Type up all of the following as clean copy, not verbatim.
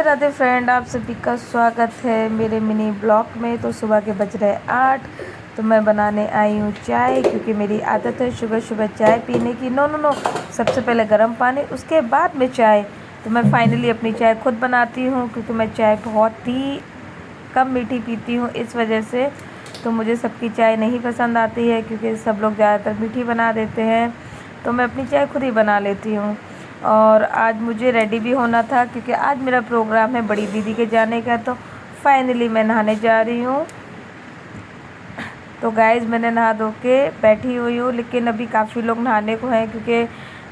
Radhe friend, आप सभी का स्वागत है मेरे मिनी ब्लॉग में। तो सुबह के बज रहे 8। तो मैं बनाने आई हूँ चाय, क्योंकि मेरी आदत है सुबह सुबह चाय पीने की। नो नो नो, सबसे पहले गर्म पानी, उसके बाद में चाय। तो मैं फाइनली अपनी चाय खुद बनाती हूँ, क्योंकि मैं चाय बहुत ही कम मीठी पीती हूँ। इस वजह से तो मुझे सबकी चाय नहीं पसंद आती है, क्योंकि सब लोग ज़्यादातर मीठी बना देते हैं। तो मैं अपनी चाय खुद ही बना लेती हूँ। और आज मुझे रेडी भी होना था, क्योंकि आज मेरा प्रोग्राम है बड़ी दीदी के जाने का। तो फाइनली मैं नहाने जा रही हूँ। तो गाइज़, मैंने नहा धो के बैठी हुई हूँ, लेकिन अभी काफ़ी लोग नहाने को हैं, क्योंकि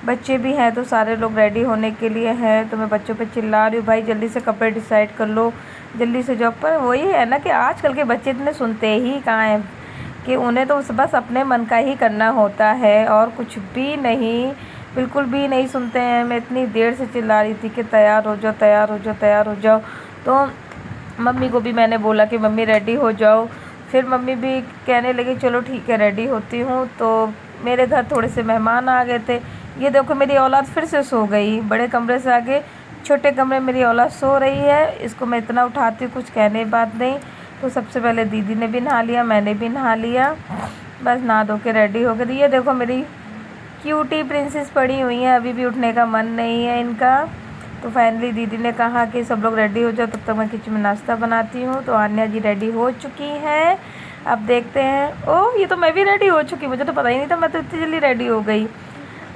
बच्चे भी हैं। तो सारे लोग रेडी होने के लिए हैं। तो मैं बच्चों पे चिल्ला रही हूँ, भाई जल्दी से कपड़े डिसाइड कर लो, जल्दी से जाओ। पर वही है ना कि आजकल के बच्चे इतने सुनते ही कहाँ हैं, कि उन्हें तो बस अपने मन का ही करना होता है और कुछ भी नहीं, बिल्कुल भी नहीं सुनते हैं। मैं इतनी देर से चिल्ला रही थी कि तैयार हो जाओ, तैयार हो जाओ, तैयार हो जाओ। तो मम्मी को भी मैंने बोला कि मम्मी रेडी हो जाओ। फिर मम्मी भी कहने लगी चलो ठीक है, रेडी होती हूँ। तो मेरे घर थोड़े से मेहमान आ गए थे। ये देखो, मेरी औलाद फिर से सो गई। बड़े कमरे से आगे छोटे कमरे मेरी औलाद सो रही है। इसको मैं इतना उठाती हूँ, कुछ कहने बात नहीं। तो सबसे पहले दीदी ने भी नहा लिया, मैंने भी नहा लिया। बस नहा धो के रेडी हो गई। ये देखो, मेरी क्यूटी प्रिंसेस पड़ी हुई हैं, अभी भी उठने का मन नहीं है इनका। तो फाइनली दीदी ने कहा कि सब लोग रेडी हो जाओ, तब तक मैं किचन में नाश्ता बनाती हूँ। तो आन्या जी रेडी हो चुकी हैं। अब देखते हैं। ओह, ये तो मैं भी रेडी हो चुकी, मुझे तो पता ही नहीं था मैं तो इतनी जल्दी रेडी हो गई।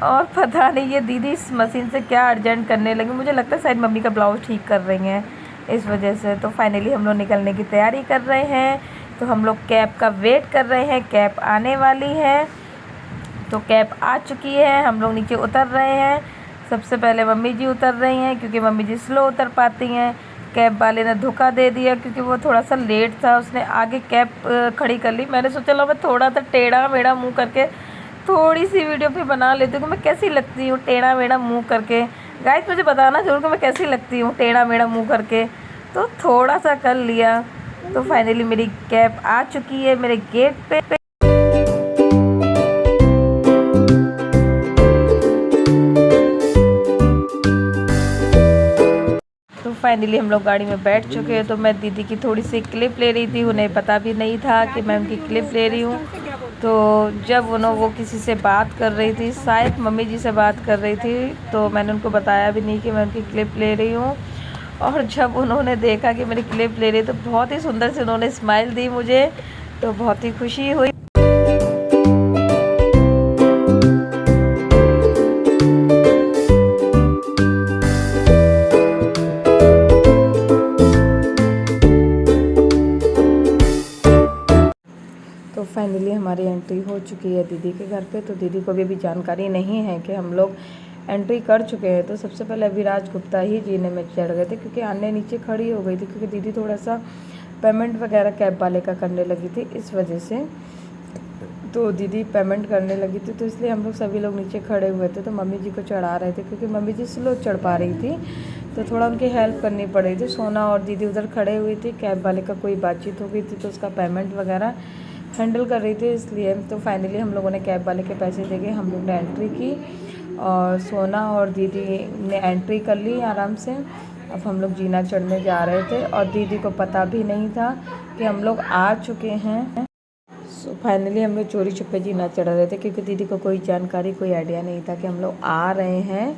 और पता नहीं ये दीदी इस मशीन से क्या अर्जेंट करने लगी। मुझे लगता है शायद मम्मी का ब्लाउज ठीक कर रही हैं, इस वजह से। तो फाइनली हम लोग निकलने की तैयारी कर रहे हैं। तो हम लोग कैब का वेट कर रहे हैं, कैब आने वाली है। तो कैब आ चुकी है, हम लोग नीचे उतर रहे हैं। सबसे पहले मम्मी जी उतर रही हैं, क्योंकि मम्मी जी स्लो उतर पाती हैं। कैब वाले ने धोखा दे दिया, क्योंकि वो थोड़ा सा लेट था। उसने आगे कैब खड़ी कर ली। मैंने सोचा लो मैं थोड़ा सा टेढ़ा मेढ़ा मुँह करके थोड़ी सी वीडियो पे बना लेती हूँ कि मैं कैसी लगती हूँ टेढ़ा मेढ़ा मुँह करके। गाइस, मुझे बताना ज़रूर कि मैं कैसी लगती हूँ टेढ़ा मेढ़ा मुँह करके। तो थोड़ा सा कर लिया। तो फाइनली मेरी कैब आ चुकी है मेरे गेट पे। तो फाइनली हम लोग गाड़ी में बैठ चुके हैं। तो मैं दीदी की थोड़ी सी क्लिप ले रही थी, उन्हें पता भी नहीं था कि मैं उनकी क्लिप ले रही हूँ। तो जब वो किसी से बात कर रही थी, शायद मम्मी जी से बात कर रही थी, तो मैंने उनको बताया भी नहीं कि मैं उनकी क्लिप ले रही हूँ। और जब उन्होंने देखा कि मेरी क्लिप ले रही, तो बहुत ही सुंदर से उन्होंने स्माइल दी मुझे। तो बहुत ही खुशी हुई। तो फाइनली हमारी एंट्री हो चुकी है दीदी के घर पे। तो दीदी को भी जानकारी नहीं है कि हम लोग एंट्री कर चुके हैं। तो सबसे पहले अभिराज गुप्ता ही जीने में चढ़ गए थे, क्योंकि आने नीचे खड़ी हो गई थी, क्योंकि दीदी थोड़ा सा पेमेंट वगैरह कैब वाले का करने लगी थी, इस वजह से। तो दीदी पेमेंट करने लगी थी, तो इसलिए हम लोग सभी लोग नीचे खड़े हुए थे। तो मम्मी जी को चढ़ा रहे थे, क्योंकि मम्मी जी स्लो चढ़ पा रही थी, तो थोड़ा उनकी हेल्प करनी पड़ रही थी। सोना और दीदी उधर खड़े हुई थी, कैब वाले का कोई बातचीत हो गई थी, तो उसका पेमेंट वगैरह हैंडल कर रही थी, इसलिए। तो फाइनली हम लोगों ने कैब वाले के पैसे दे के हम लोग ने एंट्री की, और सोना और दीदी ने एंट्री कर ली आराम से। अब हम लोग जीना चढ़ने जा रहे थे, और दीदी को पता भी नहीं था कि हम लोग आ चुके हैं। सो फाइनली हम लोग चोरी छुपे जीना चढ़ रहे थे, क्योंकि दीदी को कोई जानकारी, कोई आइडिया नहीं था कि हम लोग आ रहे हैं।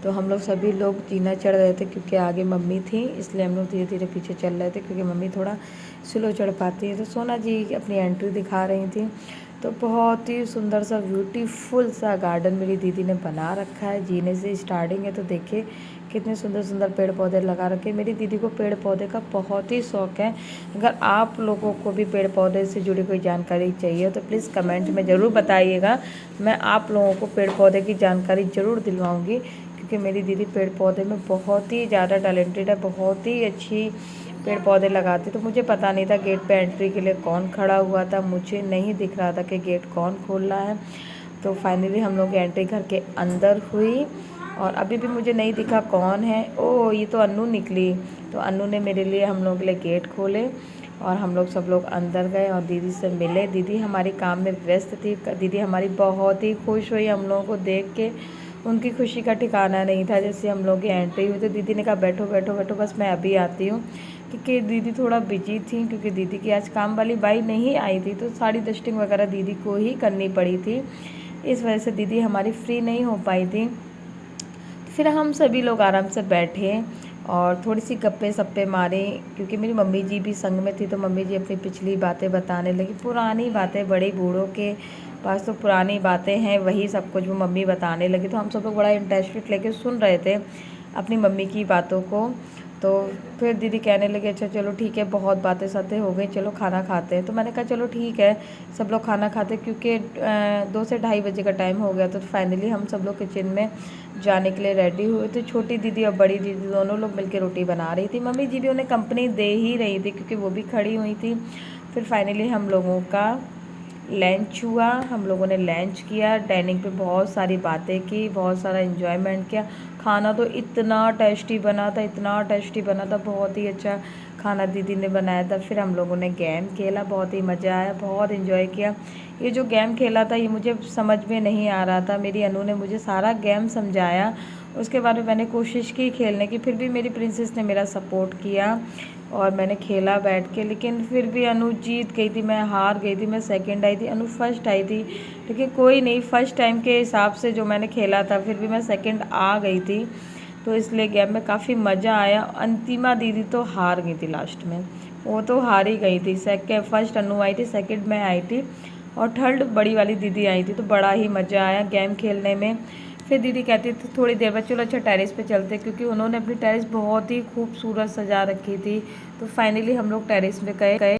तो हम लोग सभी लोग जीना चढ़ रहे थे, क्योंकि आगे मम्मी थी, इसलिए हम लोग धीरे धीरे पीछे चल रहे थे, क्योंकि मम्मी थोड़ा स्लो चढ़ पाती है। तो सोना जी अपनी एंट्री दिखा रही थी। तो बहुत ही सुंदर सा ब्यूटीफुल सा गार्डन मेरी दीदी ने बना रखा है। जीने से स्टार्टिंग है, तो देखिए कितने सुंदर सुंदर पेड़ पौधे लगा रखे हैं। मेरी दीदी को पेड़ पौधे का बहुत ही शौक़ है। अगर आप लोगों को भी पेड़ पौधे से जुड़ी कोई जानकारी चाहिए, तो प्लीज़ कमेंट में ज़रूर बताइएगा। मैं आप लोगों को पेड़ पौधे की जानकारी ज़रूर दिलवाऊँगी, क्योंकि मेरी दीदी पेड़ पौधे में बहुत ही ज़्यादा टैलेंटेड है, बहुत ही अच्छी पेड़ पौधे लगाती। तो मुझे पता नहीं था गेट पे एंट्री के लिए कौन खड़ा हुआ था, मुझे नहीं दिख रहा था कि गेट कौन खोल रहा है। तो फाइनली हम लोग एंट्री घर के अंदर हुई, और अभी भी मुझे नहीं दिखा कौन है। ओह, ये तो अन्नू निकली। तो अन्नू ने मेरे लिए, हम लोग के लिए गेट खोले, और हम लोग सब लोग अंदर गए और दीदी से मिले। दीदी हमारी काम में व्यस्त थी। दीदी हमारी बहुत ही खुश हुई हम लोगों को देख के, उनकी खुशी का ठिकाना नहीं था। जैसे हम लोग की एंट्री हुई तो दीदी ने कहा बैठो बैठो बैठो, बस मैं अभी आती हूँ, क्योंकि दीदी थोड़ा बिजी थी, क्योंकि दीदी की आज काम वाली बाई नहीं आई थी, तो सारी डस्टिंग वगैरह दीदी को ही करनी पड़ी थी। इस वजह से दीदी हमारी फ्री नहीं हो पाई थी। फिर हम सभी लोग आराम से बैठे और थोड़ी सी गप्पे सप्पे मारे, क्योंकि मेरी मम्मी जी भी संग में थी, तो मम्मी जी अपनी पिछली बातें बताने लगी, पुरानी बातें, बड़े बूढ़ों के पास तो पुरानी बातें हैं, वही सब कुछ वो मम्मी बताने लगी। तो हम सब लोग बड़ा इंटरेस्टेड लेके सुन रहे थे अपनी मम्मी की बातों को। तो फिर दीदी कहने लगे अच्छा चलो ठीक है, बहुत बातें सातें हो गई, चलो खाना खाते हैं। तो मैंने कहा चलो ठीक है, सब लोग खाना खाते, क्योंकि 2 से ढाई बजे का टाइम हो गया। तो फाइनली हम सब लोग किचन में जाने के लिए रेडी हुए थे। छोटी दीदी और बड़ी दीदी दोनों लोग मिलकर रोटी बना रही थी, मम्मी जी भी उन्हें कंपनी दे ही रही थी, क्योंकि वो भी खड़ी हुई थी। फिर फाइनली हम लोगों का लंच हुआ, हम लोगों ने लंच किया, डाइनिंग पे बहुत सारी बातें की, बहुत सारा एंजॉयमेंट किया। खाना तो इतना टेस्टी बना था, इतना टेस्टी बना था, बहुत ही अच्छा खाना दीदी ने बनाया था। फिर हम लोगों ने गेम खेला, बहुत ही मज़ा आया, बहुत इन्जॉय किया। ये जो गेम खेला था ये मुझे समझ में नहीं आ रहा था, मेरी अनु ने मुझे सारा गेम समझाया, उसके बाद में मैंने कोशिश की खेलने की, फिर भी मेरी प्रिंसेस ने मेरा सपोर्ट किया और मैंने खेला बैठ के। लेकिन फिर भी अनु जीत गई थी, मैं हार गई थी, मैं सेकंड आई थी, अनु फर्स्ट आई थी। लेकिन कोई नहीं, फर्स्ट टाइम के हिसाब से जो मैंने खेला था फिर भी मैं सेकंड आ गई थी, तो इसलिए गेम में काफ़ी मज़ा आया। अंतिमा दीदी तो हार गई थी लास्ट में, वो तो हार ही गई थी। फर्स्ट अनु आई थी, सेकंड में आई थी और थर्ड बड़ी वाली दीदी आई थी। तो बड़ा ही मज़ा आया गेम खेलने में। फिर दीदी कहती थी थोड़ी देर बाद चलो अच्छा टेरेस पे चलते, क्योंकि उन्होंने अपनी टेरेस बहुत ही खूबसूरत सजा रखी थी। तो फाइनली हम लोग टेरेस पे गए।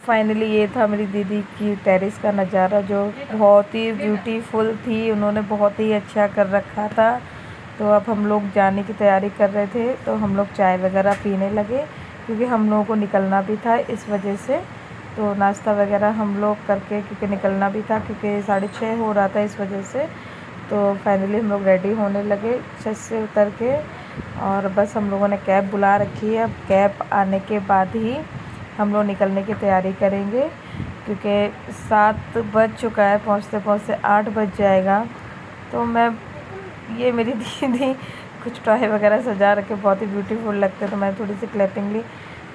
फाइनली ये था मेरी दीदी की टेरेस का नज़ारा, जो बहुत ही ब्यूटीफुल थी, उन्होंने बहुत ही अच्छा कर रखा था। तो अब हम लोग जाने की तैयारी कर रहे थे, तो हम लोग चाय वगैरह पीने लगे, क्योंकि हम लोगों को निकलना भी था इस वजह से। तो नाश्ता वगैरह हम लोग करके, क्योंकि निकलना भी था, क्योंकि 6:30 हो रहा था इस वजह से। तो फाइनली हम लोग रेडी होने लगे छत से उतर के, और बस हम लोगों ने कैब बुला रखी है। अब कैब आने के बाद ही हम लोग निकलने की तैयारी करेंगे, क्योंकि 7 बज चुका है, पहुंचते पहुंचते 8 बज जाएगा। तो मैं ये मेरी दीदी कुछ टॉय वगैरह सजा रखे, बहुत ही ब्यूटीफुल लगते, तो मैं थोड़ी सी क्लैपिंग ली,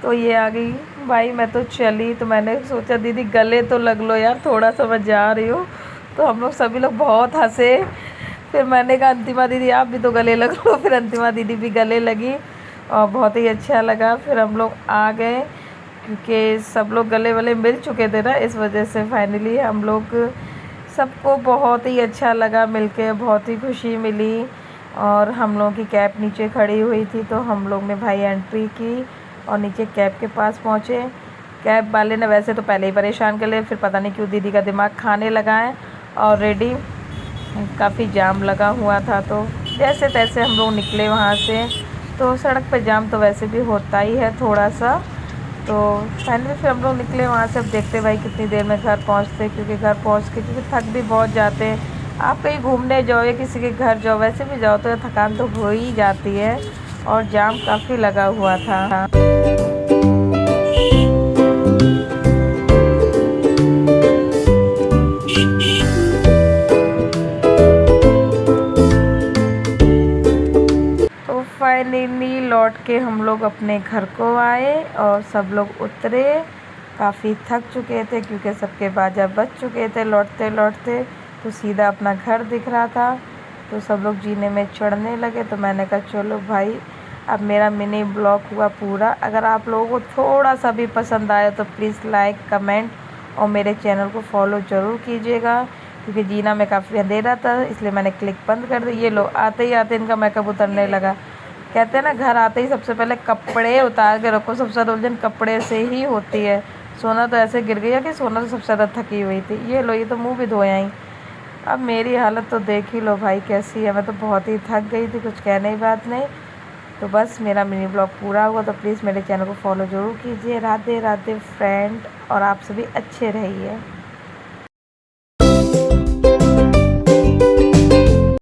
तो ये आ गई भाई, मैं तो चली। तो मैंने सोचा दीदी गले तो लग लो यार, थोड़ा सा मैं जा रही हूँ। तो हम लोग सभी लोग बहुत हंसे। फिर मैंने कहा अंतिमा दीदी आप भी तो गले लग लो, फिर अंतिमा दीदी भी गले लगी और बहुत ही अच्छा लगा। फिर हम लोग आ गए, क्योंकि सब लोग गले वले मिल चुके थे ना, इस वजह से फाइनली हम लोग सबको बहुत ही अच्छा लगा मिलके, बहुत ही खुशी मिली। और हम लोगों की कैब नीचे खड़ी हुई थी, तो हम लोग ने भाई एंट्री की और नीचे कैब के पास पहुँचे। कैब वाले ने वैसे तो पहले ही परेशान कर लिया, फिर पता नहीं क्यों दीदी का दिमाग खाने लगा है। ऑलरेडी काफ़ी जाम लगा हुआ था, तो जैसे तैसे हम लोग निकले वहाँ से। तो सड़क पे जाम तो वैसे भी होता ही है थोड़ा सा। तो फाइनली फिर हम लोग निकले वहाँ से। अब देखते भाई कितनी देर में घर पहुँचते, क्योंकि घर पहुँच के क्योंकि थक भी बहुत जाते हैं। आप कहीं घूमने जाओ या किसी के घर जाओ, वैसे भी जाओ तो थकान तो हो ही जाती है, और जाम काफ़ी लगा हुआ था। फाइनली लौट के हम लोग अपने घर को आए और सब लोग उतरे। काफ़ी थक चुके थे, क्योंकि सबके बाजा बज चुके थे लौटते लौटते, तो सीधा अपना घर दिख रहा था। तो सब लोग जीने में चढ़ने लगे। तो मैंने कहा चलो भाई, अब मेरा मिनी ब्लॉग हुआ पूरा। अगर आप लोगों को थोड़ा सा भी पसंद आया तो प्लीज़ लाइक, कमेंट और मेरे चैनल को फॉलो ज़रूर कीजिएगा, क्योंकि जीना में काफ़ी अंधेरा था, इसलिए मैंने क्लिक बंद कर दी। ये लो, आते ही आते इनका मेकअप उतरने लगा। कहते हैं ना, घर आते ही सबसे पहले कपड़े उतार के रखो, सबसे ज़्यादा उलझन कपड़े से ही होती है। सोना तो ऐसे गिर गया कि सोना तो सबसे ज़्यादा थकी हुई थी। ये लो, ये तो मुँह भी धोया ही। अब मेरी हालत तो देख ही लो भाई कैसी है। मैं तो बहुत ही थक गई थी, कुछ कहने की बात नहीं। तो बस मेरा मिनी ब्लॉग पूरा हुआ। तो प्लीज़ मेरे चैनल को फॉलो ज़रूर कीजिए। राधे राधे फ्रेंड, और आप सभी अच्छे रहिए।